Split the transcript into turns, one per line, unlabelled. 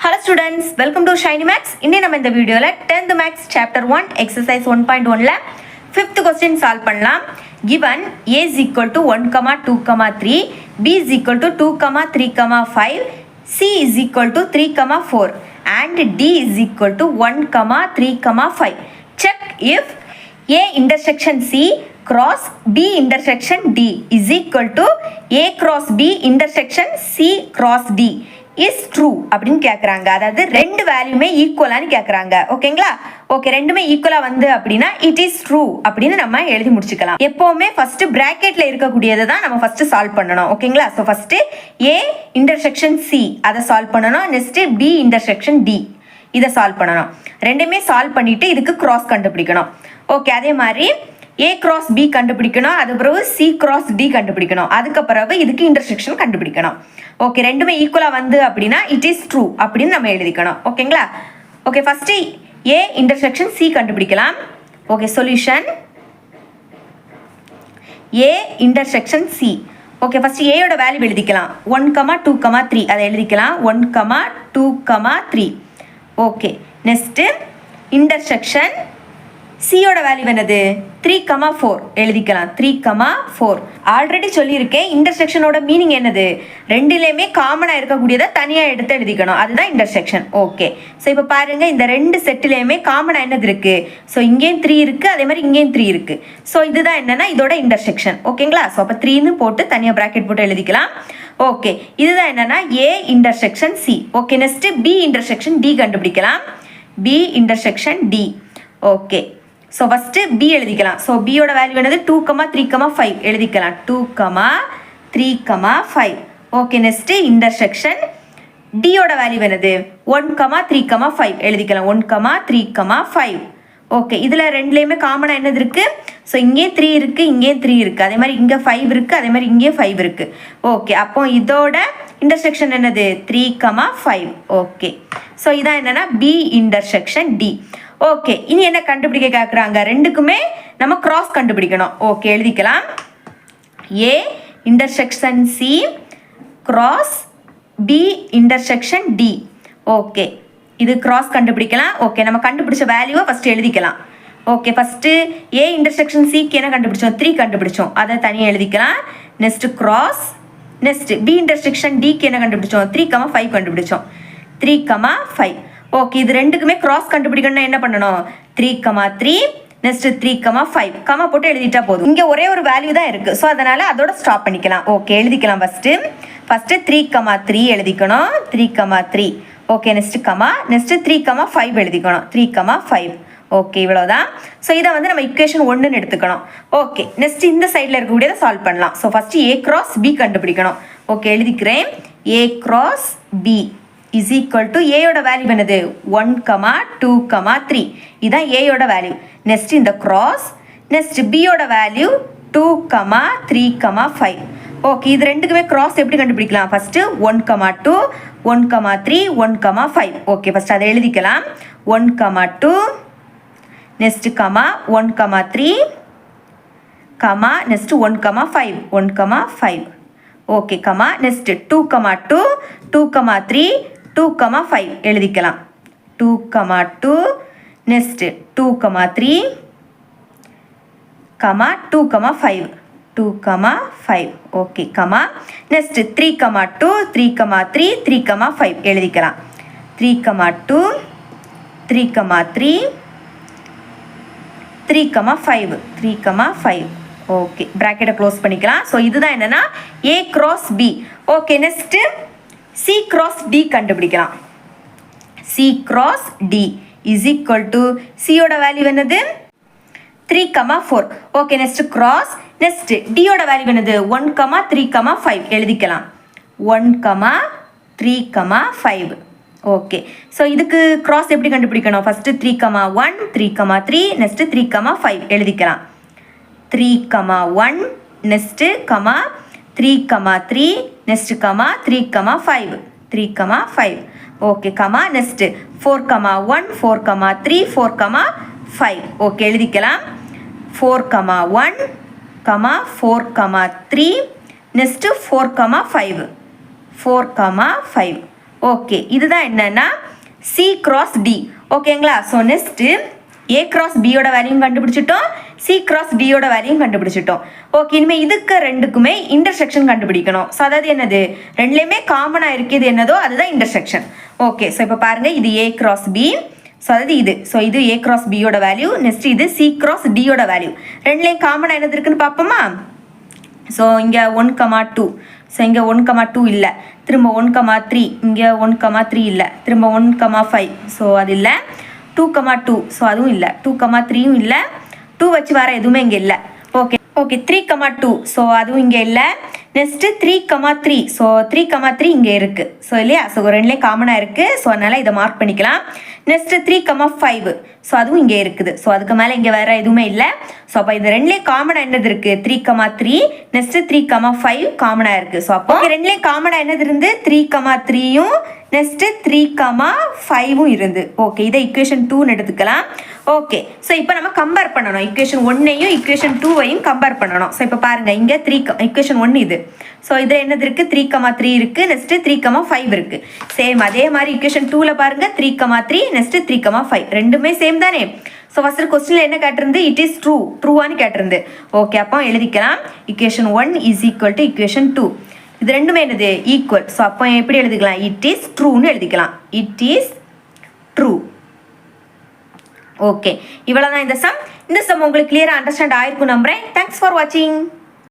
Hello students, welcome to Shiny Max. இன்னைக்கு நம்ம இந்த வீடியோல 10th Max chapter 1 exercise 1.1 ல 5th question solve பண்ணலாம். Given a is equal to 1, 2, 3, b is equal to 2, 3, 5, c is equal to 3, 4 and d is equal to 1, 3, 5. Check if a intersection c cross b intersection d is equal to a cross b intersection c cross d is true அப்படின்னு கேட்குறாங்க. அதாவது ரெண்டு வேல்யூமே ஈக்குவலான்னு கேட்குறாங்க. ஓகேங்களா? Okay, ரெண்டுமே ஈக்குவலாக வந்து அப்படின்னா இட் இஸ் ட்ரூ அப்படின்னு நம்ம எழுதி முடிச்சுக்கலாம். எப்போவுமே ஃபர்ஸ்ட் பிராக்கெட்டில் இருக்கக்கூடியதை தான் நம்ம ஃபர்ஸ்ட் சால்வ் பண்ணணும். ஓகேங்களா? So first A intersection C அதை சால்வ் பண்ணணும். நெக்ஸ்ட் பி இன்டர்செக்ஷன் டி இதை சால்வ் பண்ணணும். ரெண்டுமே சால்வ் பண்ணிட்டு இதுக்கு கிராஸ் கண்டுபிடிக்கணும். ஓகே, அதே மாதிரி ஏ கிராஸ் பி கண்டுபிடிக்கணும். அது பிறகு சி கிராஸ் டி கண்டுபிடிக்கணும். அதுக்கு பிறகு இதுக்கு இன்டர்செக்ஷன் கண்டுபிடிக்கணும். ஓகே, ரெண்டுமே ஈக்குவலாக வந்து அப்படின்னா இட் இஸ் ட்ரூ அப்படின்னு நம்ம எழுதிக்கணும். ஓகேங்களா? Okay, first A intersection C கண்டுபிடிக்கலாம். Okay, solution A intersection C. Okay, first ஏயோட வேல்யூ எழுதிக்கலாம். 1, 2, 3 அதை எழுதிக்கலாம். 1, 2, 3. ஓகே, நெக்ஸ்ட் இன்டர்செக்ஷன் சியோட வேல்யூ என்னது? 3, 4 எழுதிக்கலாம். 3, 4 ஆல்ரெடி சொல்லியிருக்கேன். இன்டர்செக்ஷனோட மீனிங் என்னது? ரெண்டுலேயுமே காமனாக இருக்கக்கூடியதை தனியாக எடுத்து எழுதிக்கணும். அதுதான் இன்டர்செக்ஷன். ஓகே, ஸோ இப்போ பாருங்க, இந்த ரெண்டு செட்டிலையுமே காமனாக என்னது இருக்கு? ஸோ இங்கேயும் 3 இருக்கு, அதே மாதிரி இங்கேயும் 3 இருக்கு. ஸோ இதுதான் என்னன்னா இதோட இன்டர்செக்ஷன். ஓகேங்களா? ஸோ அப்போ 3ன்னு போட்டு தனியாக ப்ராக்கெட் போட்டு எழுதிக்கலாம். ஓகே, இதுதான் என்னன்னா A intersection C. Okay, next B intersection D கண்டுபிடிக்கலாம். B intersection D. Okay, so first B எழுதிக்கலாம். ஸோ பியோட வேல்யூ என்னது? 2, 3, 5 எழுதிக்கலாம். 2, 3, 5. ஓகே, நெக்ஸ்ட்டு இன்டர்செக்ஷன் டியோட வேல்யூ என்னது? 1, 3, 5 எழுதிக்கலாம். 1, 3, 5. ஓகே, இதில் ரெண்டுலேயுமே காமனாக என்னது இருக்குது? ஸோ இங்கே 3 இருக்குது, இங்கே 3 இருக்குது, அதே மாதிரி இங்கே 5 இருக்குது, அதே மாதிரி இங்கே 5 இருக்குது. ஓகே, அப்போ இதோட இன்டர்செக்ஷன் என்னது? 3, 5. ஓகே, ஸோ இதான் என்னென்னா பி இன்டர்செக்ஷன் டி. ஓகே, இனி என்ன கண்டுபிடிக்க கேட்குறாங்க? ரெண்டுக்குமே நம்ம கிராஸ் கண்டுபிடிக்கணும். ஓகே, எழுதிக்கலாம். A intersection C cross B intersection D. Okay, இது கிராஸ் கண்டுபிடிக்கலாம். ஓகே, நம்ம கண்டுபிடிச்ச வேல்யூவை ஃபஸ்ட்டு எழுதிக்கலாம். ஓகே, ஃபஸ்ட்டு ஏ இன்டர்செக்ஷன் சிக்கு என்ன கண்டுபிடிச்சோம்? 3 கண்டுபிடிச்சோம். அதை தனியாக எழுதிக்கலாம். Next cross. Next B intersection டிக்கு என்ன கண்டுபிடிச்சோம்? 3, 5 கண்டுபிடிச்சோம். 3, 5. ஓகே, இது ரெண்டுக்குமே கிராஸ் கண்டுபிடிக்கணும்னா என்ன பண்ணணும்? 3, 3 நெக்ஸ்ட் 3, 5 கமா போட்டு எழுதிட்டா போதும். இங்கே ஒரே ஒரு வேல்யூ தான் இருக்குது. ஸோ அதனால் அதோட ஸ்டாப் பண்ணிக்கலாம். ஓகே, எழுதிக்கலாம். ஃபஸ்ட்டு 3, 3 எழுதிக்கணும். 3, 3. ஓகே, நெக்ஸ்ட் 3, 5 எழுதிக்கணும். 3, 5. ஓகே, இவ்வளோதான். ஸோ இதை வந்து நம்ம இக்குவேஷன் 1ன்னு எடுத்துக்கணும். ஓகே, நெக்ஸ்ட் இந்த சைடில் இருக்கக்கூடியதை சால்வ் பண்ணலாம். So first A cross B கண்டுபிடிக்கணும். ஓகே, எழுதிக்கிறேன். A cross B is equal to ஏயோட வேல்யூ என்னது? 1, 2, 3 இதான் ஏயோட வேல்யூ. நெக்ஸ்ட் இந்த கிராஸ். நெக்ஸ்ட் பியோட வேல்யூ 2, 3, 5. ஓகே, இது ரெண்டுக்குமே கிராஸ் எப்படி கண்டுபிடிக்கலாம்? ஃபஸ்ட்டு 1, 2, 1, 3, 1, 5. ஓகே, ஃபஸ்ட் அதை எழுதிக்கலாம். 1, 2 நெக்ஸ்ட் 1, 3 நெக்ஸ்ட் 1, 5 1, 5. ஓகே, நெக்ஸ்ட் 2, 2 2, 3 2, 5 எழுதிக்கலாம். 2, 2 நெக்ஸ்ட் 2, 3 2, 5 2, 5. ஓகே, நெக்ஸ்ட் 3, 2 3, 3 3, 5 எழுதிக்கலாம். 3, 2 3, 3 3, 5 3, 5. ஓகே, ப்ராக்கெட்டை க்ளோஸ் பண்ணிக்கலாம். ஸோ இதுதான் என்னென்னா A cross B. Okay, next C cross D கண்டுபிடிக்கலாம். C cross D is equal to சியோட வேல்யூ என்னது? 3, 4. Okay, next cross. நெக்ஸ்ட் டியோட வேல்யூ என்னது? 1, 3, 5 எழுதிக்கலாம். 1, 3, 5. ஓகே, ஸோ இதுக்கு கிராஸ் எப்படி கண்டுபிடிக்கணும்? ஃபஸ்ட்டு 3, 1 3, 3 நெக்ஸ்ட் 3, 5 எழுதிக்கலாம். 3, 1 next 3, 3 next 3, 5 3, 5. Okay, next 4, 1 4, 3 4, 5. Okay, எழுதிக்கலாம். 4, 1 4, 3 நெக்ஸ்ட் 4, 5 4, 5. ஓகே இதுதான் என்னன்னா சி கிராஸ் டி ஓகேங்களா. ஸோ நெக்ஸ்ட்டு ஏ கிராஸ் பியோட வேல்யூம் கண்டுபிடிச்சிட்டோம், சி கிராஸ் டியோட வேல்யூம் கண்டுபிடிச்சிட்டோம். ஓகே இனிமேல் இதுக்கு ரெண்டுக்குமே இன்டர்செக்ஷன் கண்டுபிடிக்கணும். ஸோ அதாவது என்னது ரெண்டுலேயுமே காமனாக இருக்குது என்னதோ அதுதான் இன்டர்செக்ஷன். ஓகே ஸோ இப்போ பாருங்கள் இது ஏ கிராஸ் பி, ஸோ அதாவது இது ஏ கிராஸ் பியோட வேல்யூ, நெக்ஸ்ட் இது சி கிராஸ் டியோட வேல்யூ. ரெண்டுலேயும் காமனாக என்னது இருக்குன்னு பார்ப்போமா. ஸோ இங்கே 1,2, ஸோ இங்கே 1,2 இல்லை, திரும்ப 1,3, இங்கே 1,3 இல்லை, திரும்ப 1,5, ஸோ அது இல்லை. 2,2, ஸோ அதுவும் இல்லை, 2,3யும் இல்லை, 2 வச்சு வர எதுவுமே இங்கே இல்லை. ஓகே 3,2, ஸோ அதுவும் இங்கே இல்லை. நெக்ஸ்ட்டு 3,3, ஸோ 3,3 இங்கே இருக்குது, ஸோ இல்லையா. ஸோ ரெண்டுலேயும் காமனாக இருக்குது, ஸோ அதனால் இதை மார்க் பண்ணிக்கலாம். நெக்ஸ்ட்டு 3,5, ஸோ அதுவும் இங்கே இருக்குது, ஸோ அதுக்கு மேலே இங்கே வேறு எதுவுமே இல்லை. ஸோ அப்போ இது ரெண்டுலேயும் காமனாக என்னது இருக்குது 3,3, நெக்ஸ்ட்டு 3,5 காமனாக இருக்குது. ஸோ அப்போ ரெண்டுலேயும் காமனாக என்னது இருந்து 3,3யும் நெக்ஸ்ட்டு 3,5ம் இருந்து. ஓகே இதை equation 2ன்னு எடுத்துக்கலாம். ஓகே ஸோ இப்போ நம்ம கம்பேர் பண்ணணும், equation 1ஐயும் equation 2ஐயும் கம்பேர் பண்ணணும். ஸோ இப்போ பாருங்கள் இங்கே equation 1 இது, ஸோ இது என்னது இருக்குது 3,3 இருக்குது, நெக்ஸ்ட்டு 3,5 இருக்குது. சேம் அதே மாதிரி equation 2ல் பாருங்கள் 3,3 நெக்ஸ்ட்டு 3,5 ரெண்டுமே சேம் தானே. ஸோ ஃபஸ்ட்டு கொஸ்டினில் என்ன கேட்டிருந்து இட் இஸ் ட்ரூவான்னு கேட்டிருந்து. ஓகே அப்போ எழுதிக்கலாம் equation 1 is equal to equation 2. இது ரெண்டுமே என்னது ஈக்குவல். ஸோ அப்போ எப்படி எழுதிக்கலாம் இட் இஸ் ட்ரூன்னு எழுதிக்கலாம், இட் இஸ் ட்ரூ. ஓகே இவ்வளோதான் இந்த சம். இந்த சம் உங்களுக்கு கிளியராக அண்டர்ஸ்டாண்ட் ஆயிருக்கும் நம்புறேன். தேங்க்ஸ் ஃபார் வாட்சிங்.